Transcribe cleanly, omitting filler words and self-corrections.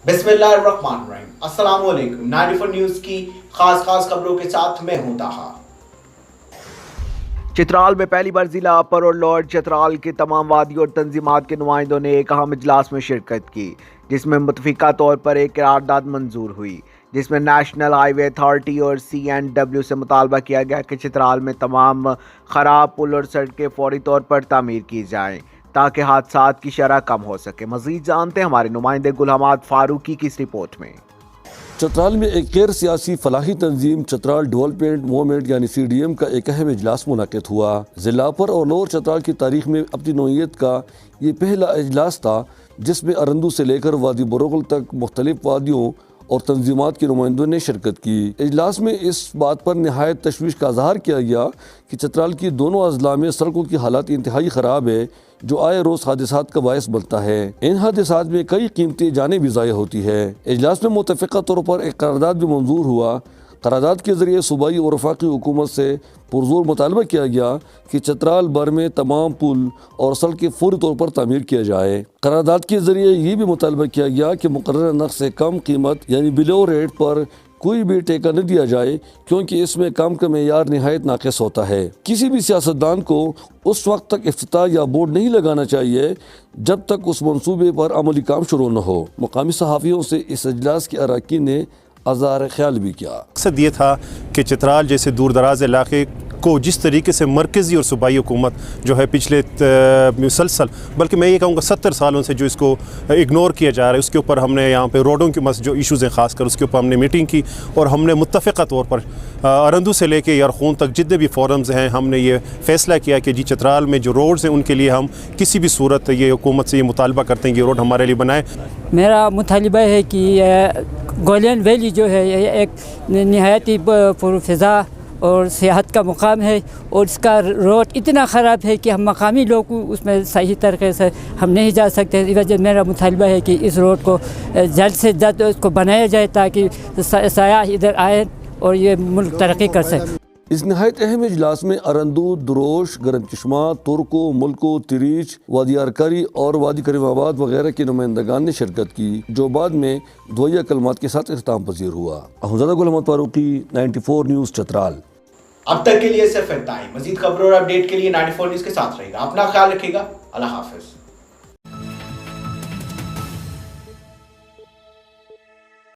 बिस्मिल्लाहिर्रहमानिर्रहीम। अस्सलाम वालेकुम। 94 न्यूज़ की खास खबरों के साथ मैं हूं ताहा। चित्राल में पहली बार जिला अपर और लोअर चित्राल के तमाम वादी और तंजीमात के नुमाइंदों ने एक अहम इजलास में शिरकत की, जिसमें मुतफिका तौर पर एक करारदाद मंजूर हुई, जिसमें नेशनल हाईवे अथॉरिटी और CNW से मुतालबा किया गया कि चित्राल में तमाम ख़राब पुल और सड़कें फौरी तौर पर तामीर की जाएँ ताकि हादसात की शरह कम हो सके। मज़ीद जानते हैं हमारे नुमाइंदे गुलहमाद फारूकी की इस रिपोर्ट में। चित्राल में एक गैर सियासी फलाही तंजीम चित्राल डेवलपमेंट मूवमेंट यानी CDM का एक अहम इजलास मुनक़िद हुआ। ज़िला अपर और लोअर चित्राल की तारीख में अपनी नौइयत का ये पहला इजलास था जिसमें अरंदू से लेकर वादी बरोगल तक मुख्तलिफ वादियों और तंजीमात के नुमाइंदों ने शिरकत की। इजलास में इस बात पर नहायत तशवीश का इज़हार किया गया कि चित्राल की दोनों अजला में सड़कों की हालत इंतहाई ख़राब है, जो आए रोज़ हादसात का बायस बनता है। इन हादसात में कई कीमती जानें भी ज़ाया होती है। इजलास में मुतफ़िक़ा तौर पर एक करारदाद भी मंजूर हुआ। करारदाद के ज़रिए सूबाई और वफाकी हुकूमत से पुरज़ोर मुतालबा किया गया कि चित्राल भर में तमाम पुल और सड़कें फौरी तौर पर तामीर किया जाए। करारदाद के ज़रिए ये भी मुतालबा किया गया कि मुकर्रर नर्ख से कम कीमत यानी बिलो रेट पर कोई भी ठेका न दिया जाए, क्योंकि इसमें काम का मेयार नहायत नाक़िस होता है। किसी भी सियासतदान को उस वक्त तक इफ्तिताह या बोर्ड नहीं लगाना चाहिए जब तक उस मंसूबे पर अमली काम शुरू न हो। मुकामी सहाफ़ियों से इस इजलास के अरकान ने आज़ार ख्याल भी किया। मकसद ये था कि चित्राल जैसे दूर दराज इलाके को जिस तरीके से मरकज़ी और सूबाई हुकूमत जो है पिछले मुसलसल बल्कि मैं ये कहूँगा 70 सालों से जो इसको इग्नोर किया जा रहा है, उसके ऊपर हमने यहाँ पे रोडों की जो इश्यूज़ हैं ख़ासकर उसके ऊपर हमने मीटिंग की और हमने मुत्तफ़िक़ा तौर पर अरंदू से लेके यरखून तक जितने भी फोरम्स हैं हमने ये फ़ैसला किया कि जी चित्राल में जो रोड्स हैं उनके लिए हम किसी भी सूरत ये हुकूमत से ये मुतालबा करते हैं कि ये रोड हमारे लिए बनाए। मेरा मुतालबा है कि गोलियन वैली जो है ये एक नहायत ही पुरफ़िज़ा और सियाहत का मुकाम है और इसका रोड इतना ख़राब है कि हम मकामी लोग उसमें सही तरीके से हम नहीं जा सकते। इस वजह मेरा मुतालबा है कि इस रोड को जल्द से जल्द उसको बनाया जाए ताकि सयाह इधर आए और ये मुल्क तरक्की कर सके। इस नहायत अहम इजलास में अरंदू, दुरोश, गरम चश्मा, तुर्को, मुल्को, तिरीच, वादी अरकारी और वादी करीमाबाद वगैरह के नुमाइंदगान ने शिरकत की, जो बाद में दुआया कलमात के साथ इख्तिताम पजीर हुआ। अहमद गुलहमाद फारूकी, 94 न्यूज़ चित्राल। अब तक के लिए सिर्फ इतना ही। मजीद खबरों और अपडेट के लिए 94 न्यूज़ के साथ रहेगा। अपना ख्याल रखिएगा। अल्लाह हाफिज।